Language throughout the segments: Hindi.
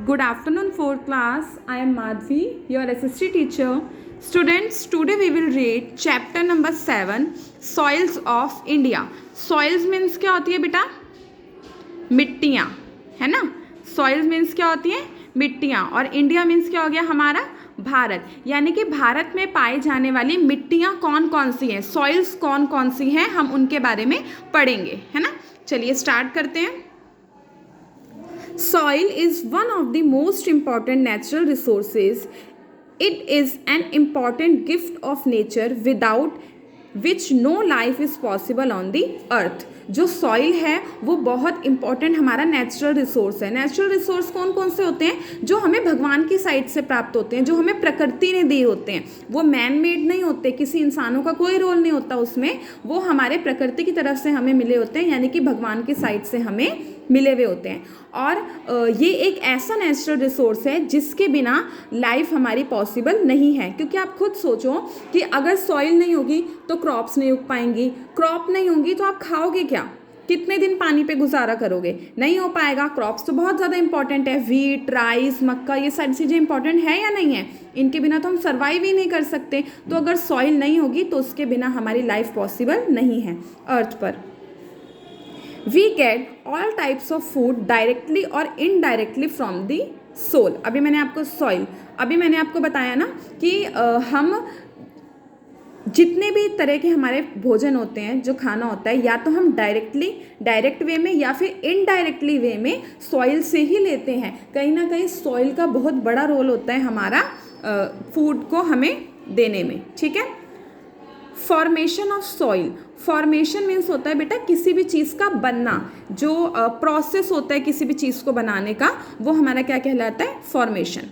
Good afternoon, fourth class. I am Madhvi, your SST teacher. Students, today we will read chapter number 7, Soils of India. Soils means क्या होती है बेटा? मिट्टियाँ, है ना? Soils means क्या होती है? मिट्टियाँ. और इंडिया मीन्स क्या हो गया हमारा? भारत. यानी कि भारत में पाई जाने वाली मिट्टियाँ कौन कौन सी हैं, सॉइल्स कौन कौन सी हैं, हम उनके बारे में पढ़ेंगे, है ना? चलिए स्टार्ट करते हैं. Soil is one of the most important natural resources. It is an important gift of nature without which no life is possible on the earth. जो सॉइल है वो बहुत इंपॉर्टेंट हमारा नेचुरल रिसोर्स है. नेचुरल रिसोर्स कौन कौन से होते हैं? जो हमें भगवान की साइड से प्राप्त होते हैं, जो हमें प्रकृति ने दिए होते हैं. वो मैन मेड नहीं होते, किसी इंसानों का कोई रोल नहीं होता उसमें. वो हमारे प्रकृति की तरफ से हमें मिले होते हैं, यानी कि भगवान की साइड से हमें मिले हुए होते हैं. और ये एक ऐसा नेचुरल रिसोर्स है जिसके बिना लाइफ हमारी पॉसिबल नहीं है. क्योंकि आप खुद सोचो कि अगर सॉइल नहीं होगी तो क्रॉप्स नहीं उग पाएंगी, क्रॉप नहीं होगी तो आप खाओगे क्या? कितने दिन पानी पे गुजारा करोगे? नहीं हो पाएगा. क्रॉप्स तो बहुत ज़्यादा इंपॉर्टेंट है. व्हीट, राइस, मक्का, ये सारी चीज़ें इंपॉर्टेंट है या नहीं है? इनके बिना तो हम सर्वाइव ही नहीं कर सकते. तो अगर सॉइल नहीं होगी तो उसके बिना हमारी लाइफ पॉसिबल नहीं है अर्थ पर. We get all types of food directly or indirectly from the soil. अभी मैंने आपको बताया ना कि हम जितने भी तरह के हमारे भोजन होते हैं, जो खाना होता है, या तो हम डायरेक्ट वे में या फिर इनडायरेक्टली वे में सॉइल से ही लेते हैं. कहीं ना कहीं सॉइल का बहुत बड़ा रोल होता है हमारा फूड को हमें देने में. ठीक है. Formation of soil. Formation means होता है बेटा किसी भी चीज़ का बनना. जो प्रोसेस होता है किसी भी चीज़ को बनाने का, वो हमारा क्या कहलाता है? फॉर्मेशन.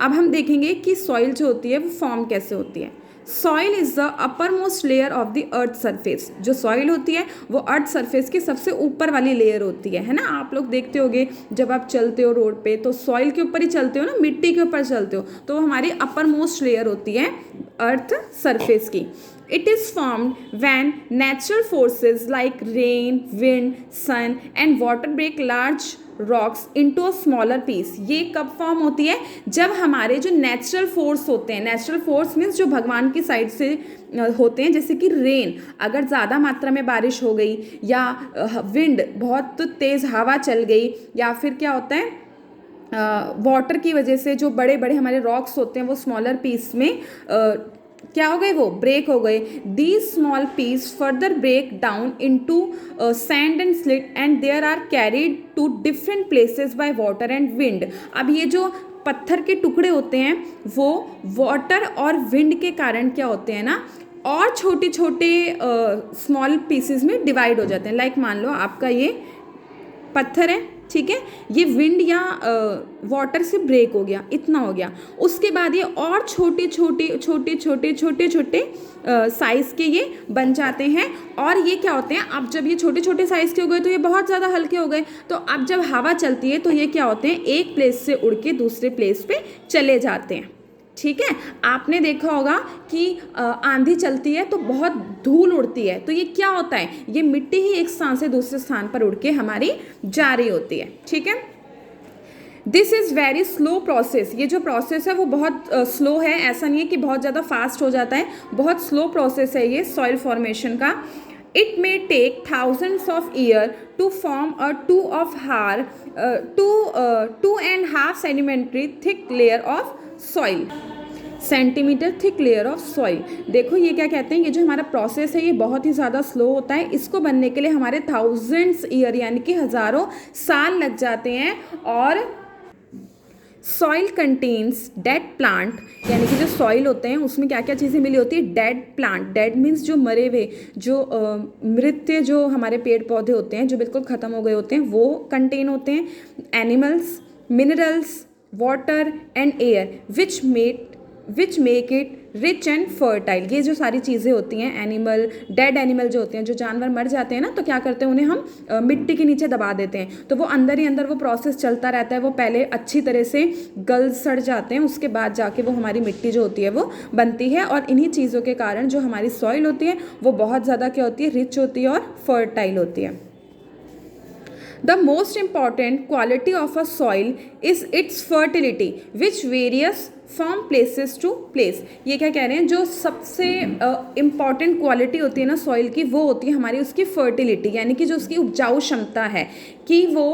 अब हम देखेंगे कि सॉइल जो होती है वो फॉर्म कैसे होती है. Soil is the upper most layer of the earth surface. जो सॉइल होती है वो अर्थ सरफेस की सबसे ऊपर वाली लेयर होती है ना? आप लोग देखते होगे जब आप चलते हो रोड पे तो सॉइल के ऊपर ही चलते हो ना, मिट्टी के ऊपर चलते हो, तो वो हमारी अपर मोस्ट लेयर होती है अर्थ सरफेस की. It is formed when natural forces like rain, wind, sun and water break large rocks into a smaller piece. ये कब फॉर्म होती है? जब हमारे जो नेचुरल फोर्स होते हैं, नेचुरल फोर्स मीन्स जो भगवान की साइड से होते हैं, जैसे कि रेन, अगर ज़्यादा मात्रा में बारिश हो गई, या विंड, बहुत तेज़ हवा चल गई, या फिर क्या होता है वाटर की वजह से जो बड़े बड़े हमारे रॉक्स होते हैं वो स्मॉलर पीस में क्या हो गए? वो ब्रेक हो गए. These small piece further break down into sand and silt and there are carried to different places by water and wind. अब ये जो पत्थर के टुकड़े होते हैं वो वाटर और विंड के कारण क्या होते हैं ना, और छोटे छोटे स्मॉल पीसेस में डिवाइड हो जाते हैं. लाइक मान लो आपका ये पत्थर है, ठीक है, ये विंड या वाटर से ब्रेक हो गया, इतना हो गया. उसके बाद ये और छोटे छोटे साइज़ के ये बन जाते हैं. और ये क्या होते हैं, अब जब ये छोटे छोटे साइज़ के हो गए तो ये बहुत ज़्यादा हल्के हो गए. तो अब जब हवा चलती है तो ये क्या होते हैं, एक प्लेस से उड़ के दूसरे प्लेस पे चले जाते हैं. ठीक है. आपने देखा होगा कि आंधी चलती है तो बहुत धूल उड़ती है, तो ये क्या होता है, ये मिट्टी ही एक स्थान से दूसरे स्थान पर उड़ के हमारी जा रही होती है. ठीक है. This is very slow process. ये जो प्रोसेस है वो बहुत स्लो है. ऐसा नहीं है कि बहुत ज़्यादा फास्ट हो जाता है, बहुत स्लो प्रोसेस है ये सॉइल फॉर्मेशन का. It may take thousands of years to form a 2.5 centimeter thick layer of soil. Centimetre thick layer of soil. देखो ये क्या कहते हैं, ये जो हमारा प्रोसेस है ये बहुत ही ज़्यादा स्लो होता है. इसको बनने के लिए हमारे थाउजेंड्स ईयर यानी कि हज़ारों साल लग जाते हैं. और सॉइल कंटेन्स डेड प्लांट, यानी कि जो सॉइल होते हैं उसमें क्या क्या चीज़ें मिली होती है? Dead plant. डेड मीन्स जो मरे हुए, जो मृत्य जो हमारे पेड़ पौधे होते हैं जो बिल्कुल ख़त्म हो गए होते हैं वो कंटेन होते हैं. Animals, minerals, water and air which make it rich and fertile. ये जो सारी चीज़ें होती हैं, एनिमल, डेड एनिमल जो होते हैं, जो जानवर मर जाते हैं ना, तो क्या करते हैं, उन्हें हम मिट्टी के नीचे दबा देते हैं. तो वो अंदर ही अंदर वो प्रोसेस चलता रहता है. वो पहले अच्छी तरह से गल सड़ जाते हैं, उसके बाद जाके वो हमारी मिट्टी जो होती है वो बनती है. और इन्हीं चीज़ों के कारण जो हमारी सॉइल होती है वो बहुत ज़्यादा क्या होती है, रिच होती है और फर्टाइल होती है. The most important quality of a soil is its fertility, which varies from places to place. ये क्या कह रहे हैं, जो सबसे इम्पॉर्टेंट क्वालिटी होती है ना सॉइल की, वो होती है हमारी उसकी फर्टिलिटी, यानी कि जो उसकी उपजाऊ क्षमता है कि वो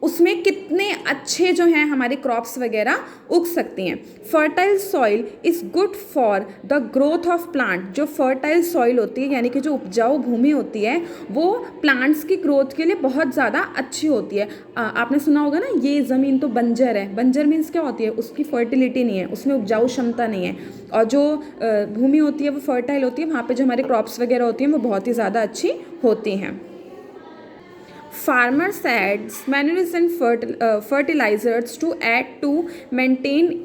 उसमें कितने अच्छे जो हैं हमारे क्रॉप्स वगैरह उग सकती हैं. Fertile soil is good for the growth of plant. जो फर्टाइल सॉइल होती है यानी कि जो उपजाऊ भूमि होती है वो प्लांट्स की ग्रोथ के लिए बहुत ज़्यादा अच्छी होती है. आपने सुना होगा ना, ये ज़मीन तो बंजर है. बंजर मीन्स क्या होती है, उसकी फर्टिलिटी नहीं है, उसमें उपजाऊ क्षमता नहीं है. और जो भूमि होती है वो फर्टाइल होती है, वहाँ पर जो हमारे क्रॉप्स वगैरह होती हैं वो बहुत ही ज़्यादा अच्छी होती हैं. Farmers adds manures and fertilizers to add to maintain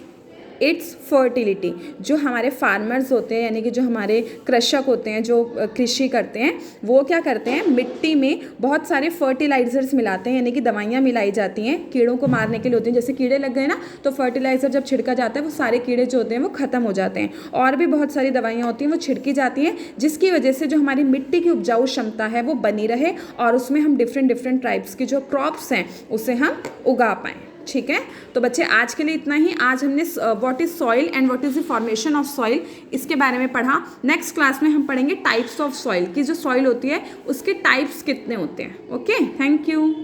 it's fertility. जो हमारे फार्मर्स होते हैं यानी कि जो हमारे कृषक होते हैं, जो कृषि करते हैं, वो क्या करते हैं, मिट्टी में बहुत सारे फर्टिलाइजर्स मिलाते हैं, यानी कि दवाइयाँ मिलाई जाती हैं कीड़ों को मारने के लिए होती हैं. जैसे कीड़े लग गए ना, तो फर्टिलाइज़र जब छिड़का जाता है वो सारे कीड़े जो होते हैं वो ख़त्म हो जाते हैं. और भी बहुत सारी दवाइयाँ होती हैं वो छिड़की जाती हैं, जिसकी वजह से जो हमारी मिट्टी की उपजाऊ क्षमता है वो बनी रहे और उसमें हम डिफरेंट टाइप्स की जो क्रॉप्स हैं उसे हम उगा पाएँ. ठीक है, तो बच्चे आज के लिए इतना ही. आज हमने what is soil and what is the formation of soil इसके बारे में पढ़ा. नेक्स्ट क्लास में हम पढ़ेंगे टाइप्स ऑफ सॉइल, कि जो सॉइल होती है उसके टाइप्स कितने होते हैं. Okay, thank you.